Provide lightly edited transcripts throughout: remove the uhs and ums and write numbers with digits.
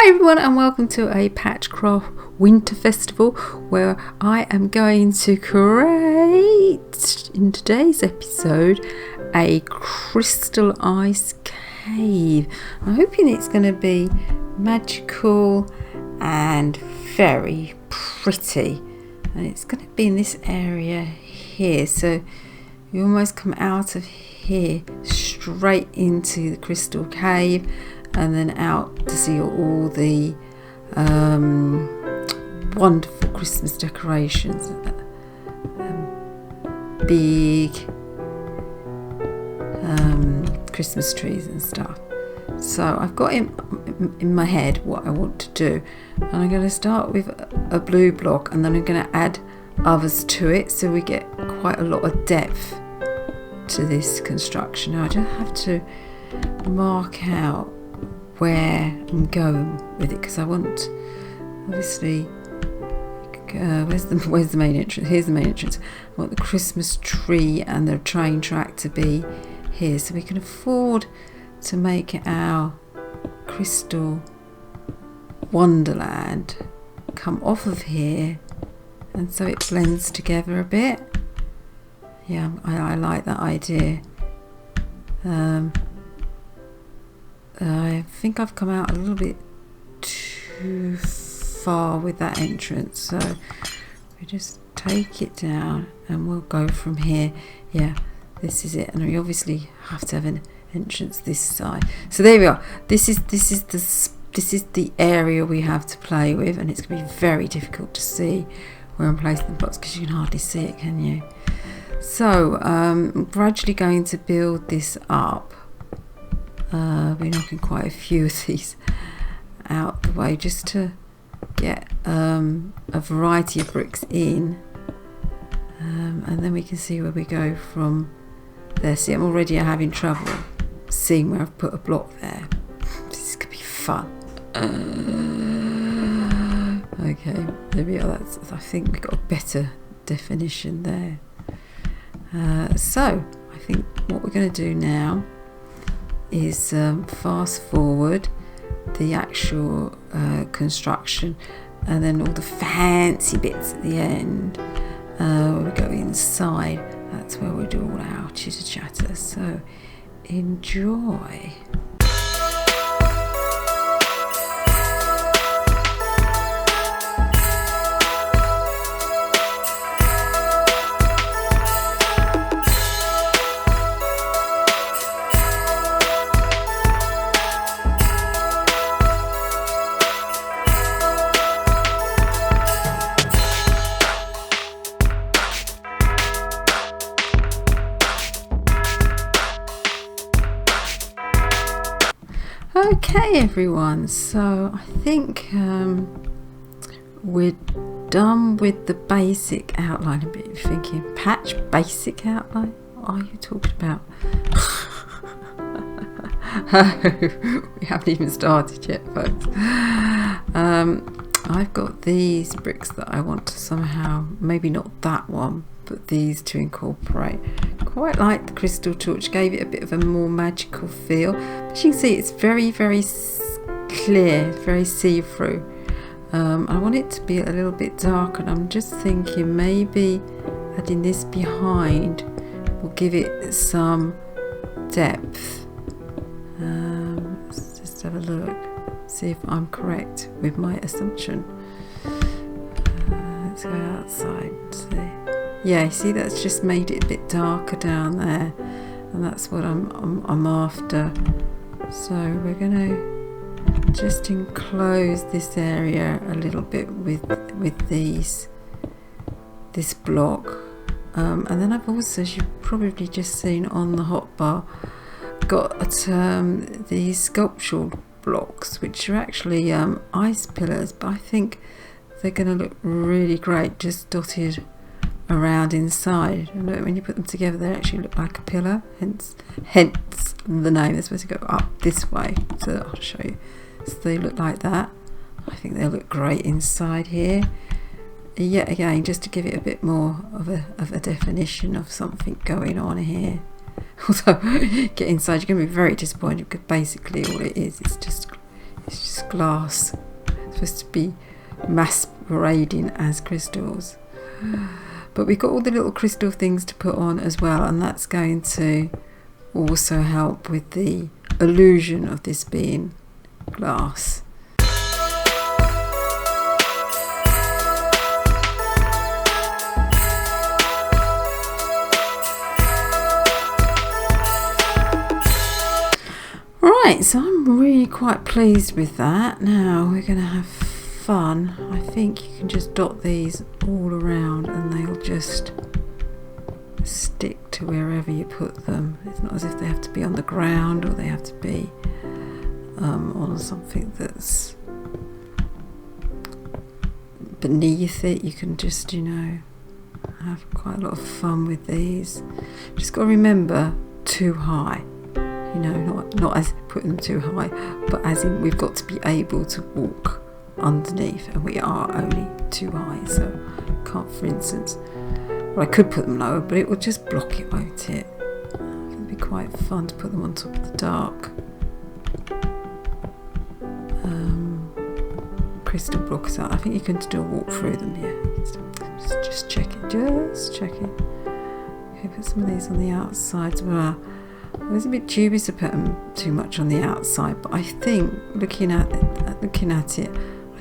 Hi everyone and welcome to a Patchcraft Winter Festival where I am going to create, in today's episode, a crystal ice cave. I'm hoping it's going to be magical and very pretty, and it's going to be in this area here, so you almost come out of here straight into the crystal cave and then out to see all the wonderful Christmas decorations, big Christmas trees and stuff. So I've got in my head what I want to do, and I'm going to start with a blue block and then I'm going to add others to it so we get quite a lot of depth to this construction. Now I just have to mark out where I'm going with it, because I want, obviously, where's the main entrance? Here's the main entrance. I want the Christmas tree and the train track to be here, so we can afford to make our crystal wonderland come off of here, and so it blends together a bit. Yeah, I like that idea. I think I've come out a little bit too far with that entrance, so we just take it down and we'll go from here. Yeah, this is it, and we obviously have to have an entrance this side. So there we are. This is the area we have to play with, and it's going to be very difficult to see where I'm placing the blocks because you can hardly see it, can you? So I'm gradually going to build this up. We're knocking quite a few of these out the way just to get a variety of bricks in, and then we can see where we go from there. See, I'm already having trouble seeing where I've put a block there. This is going to be fun. Okay, there we are. I think we got a better definition there. So I think what we're going to do now is fast forward the actual construction, and then all the fancy bits at the end where we go inside. That's where we do all our chitter chatter, so enjoy. Okay everyone, so I think we're done with the basic outline. A bit thinking, patch basic outline? What are you talking about? We haven't even started yet, folks. I've got these bricks that I want to somehow, maybe not that one, but these to incorporate. Quite like the crystal torch, gave it a bit of a more magical feel. But you can see it's very, very clear, very see-through. I want it to be a little bit darker, and I'm just thinking maybe adding this behind will give it some depth. Let's just have a look, see if I'm correct with my assumption. Let's go outside and see. Yeah, you see, that's just made it a bit darker down there, and that's what I'm after. So we're going to just enclose this area a little bit with this block, and then I've also, as you've probably just seen on the hotbar, got these sculptural blocks, which are actually ice pillars, but I think they're going to look really great just dotted around inside, and when you put them together they actually look like a pillar, hence the name. They're supposed to go up this way, so I'll show you. So they look like that. I think they'll look great inside here. Yet again, just to give it a bit more of a definition of something going on here. Although get inside, you're going to be very disappointed, because basically all it is, it's It's just glass. It's supposed to be masquerading as crystals. But we've got all the little crystal things to put on as well, and that's going to also help with the illusion of this being glass. Right, so I'm really quite pleased with that. Now we're going to have fun. I think you can just dot these all around and they'll just stick to wherever you put them. It's not as if they have to be on the ground or they have to be on something that's beneath it. You can just, you know, have quite a lot of fun with these. Just got to remember, too high. You know, not as putting them too high, but as in we've got to be able to walk underneath, and we are only too high. So can't, for instance, well, I could put them lower, but it will just block it, won't it? It'll be quite fun to put them on top of the dark crystal blocks out. I think you can still walk through them. Yeah, just check it. Just check it. Okay, put some of these on the outside as well. I was a bit dubious to put them too much on the outside, but I think looking at it, I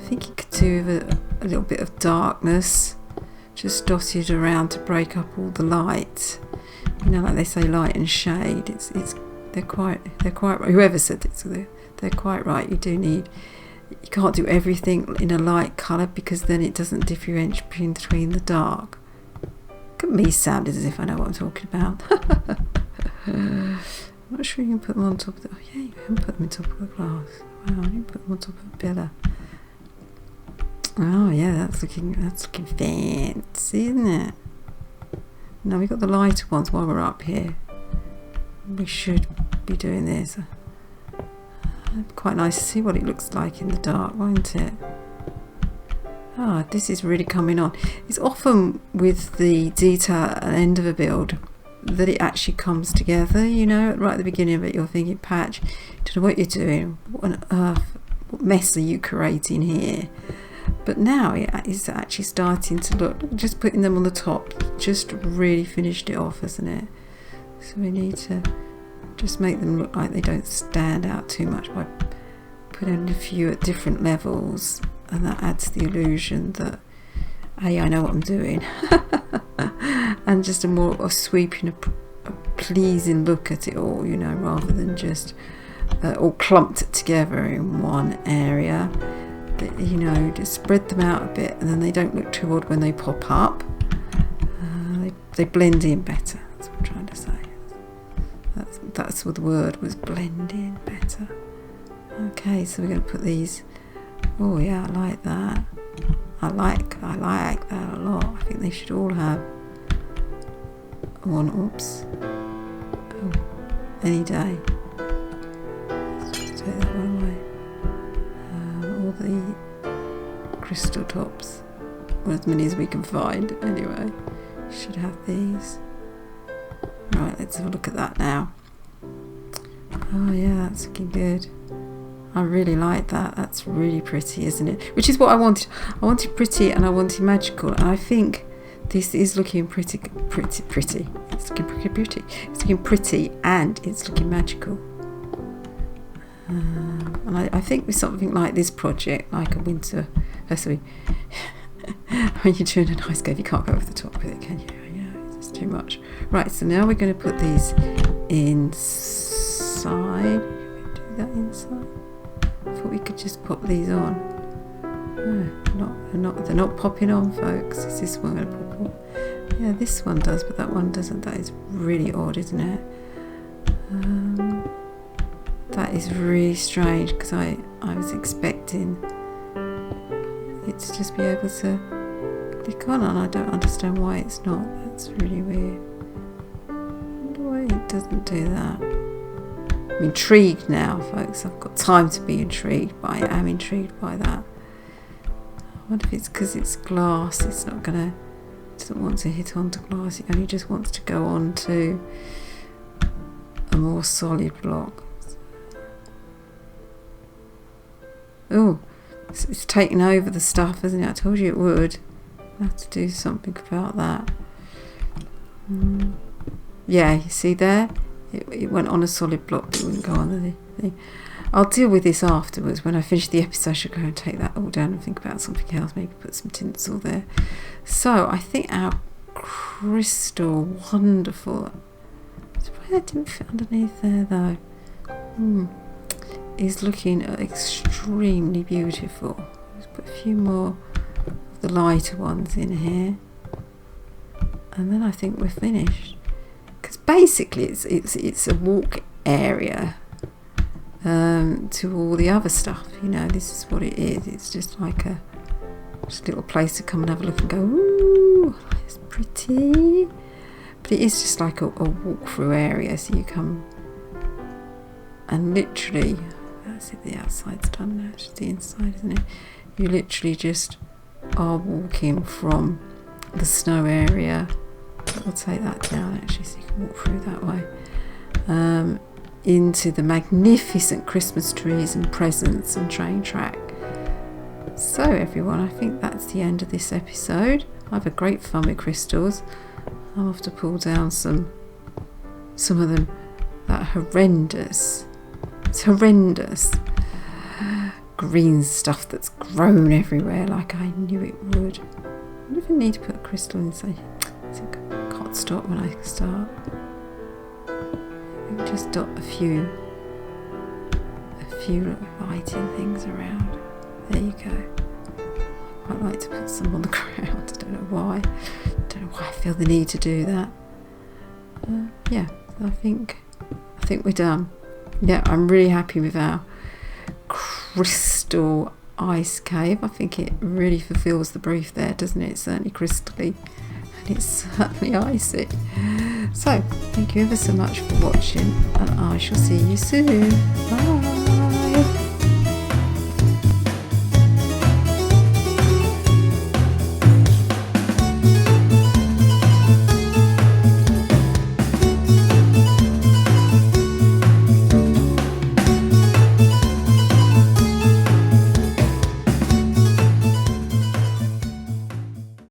think you could do with a little bit of darkness, just dotted around to break up all the light. You know, like they say, light and shade. They're quite right. Whoever said it, so they're quite right. You can't do everything in a light colour because then it doesn't differentiate between the dark. Look at me sounding as if I know what I'm talking about. I'm not sure you can put them on top of the... Oh yeah, you can put them on top of the glass. Wow, you can put them on top of a pillar. Oh yeah, that's looking fancy, isn't it? Now we've got the lighter ones while we're up here. We should be doing this. Quite nice to see what it looks like in the dark, won't it? Ah, this is really coming on. It's often with the detail at the end of a build that it actually comes together, you know, right at the beginning of it you're thinking, Patch, don't know what you're doing, what on earth, what mess are you creating here? But now it is actually starting to look, just putting them on the top just really finished it off, hasn't it? So we need to just make them look like they don't stand out too much by putting a few at different levels, and that adds the illusion that, hey, I know what I'm doing. And just a sweeping, a pleasing look at it all, you know, rather than just all clumped together in one area. But, you know, just spread them out a bit, and then they don't look too odd when they pop up. They blend in better. That's what I'm trying to say. That's what the word was, blend in better. Okay, so we're going to put these. Oh yeah, I like that. I like that a lot. I think they should all have one. Oops. Oh, any day. Let's just take that one away. All the crystal tops, or as many as we can find. Anyway, should have these. Right, let's have a look at that now. Oh yeah, that's looking good. I really like that. That's really pretty, isn't it? Which is what I wanted. I wanted pretty and I wanted magical. And I think this is looking pretty. It's looking pretty pretty. It's looking pretty and it's looking magical. And I think with something like this project, like a winter... when you're doing an ice cave, you can't go over the top with it, can you? It's too much. Right, so now we're going to put these inside. Can we do that inside? I thought we could just pop these on. No, they're not popping on, folks. Is this one going to pop on? Yeah, this one does, but that one doesn't. That is really odd, isn't it? That is really strange, because I was expecting it to just be able to click on, and I don't understand why it's not. That's really weird. I wonder why it doesn't do that. I'm intrigued now, folks. I've got time to be intrigued, but I am intrigued by that. I wonder if it's because it's glass. It's not gonna. It doesn't want to hit onto glass. It only just wants to go on to a more solid block. Oh, it's taken over the stuff, hasn't it? I told you it would. I'll have to do something about that. Yeah, you see there? It went on a solid block, but it wouldn't go on the thing. I'll deal with this afterwards. When I finish the episode, I should go and take that all down and think about something else. Maybe put some tinsel there. So, I think our crystal, wonderful. I didn't fit underneath there though. Is looking extremely beautiful. Let's put a few more of the lighter ones in here, and then I think we're finished. Because basically, it's a walk area to all the other stuff. You know, this is what it is. It's just like a little place to come and have a look and go, ooh, it's pretty. But it is just like a walk-through area, so you come and literally, that's it, the outside's done now, it's just the inside, isn't it? You literally just are walking from the snow area. I'll take that down actually, so you can walk through that way, into the magnificent Christmas trees and presents and train track. So everyone, I think that's the end of this episode. I have a great fun with crystals. I'll have to pull down some of them that are horrendous. It's horrendous green stuff that's grown everywhere like I knew it would. I don't even need to put a crystal inside. I can't stop when I start. We can just dot a few lighting things around. There you go. I quite like to put some on the ground. I don't know why. I feel the need to do that. Yeah, I think we're done. Yeah, I'm really happy with our crystal ice cave. I think it really fulfills the brief there, doesn't it? It's certainly crystally and it's certainly icy. So, thank you ever so much for watching, and I shall see you soon. Bye.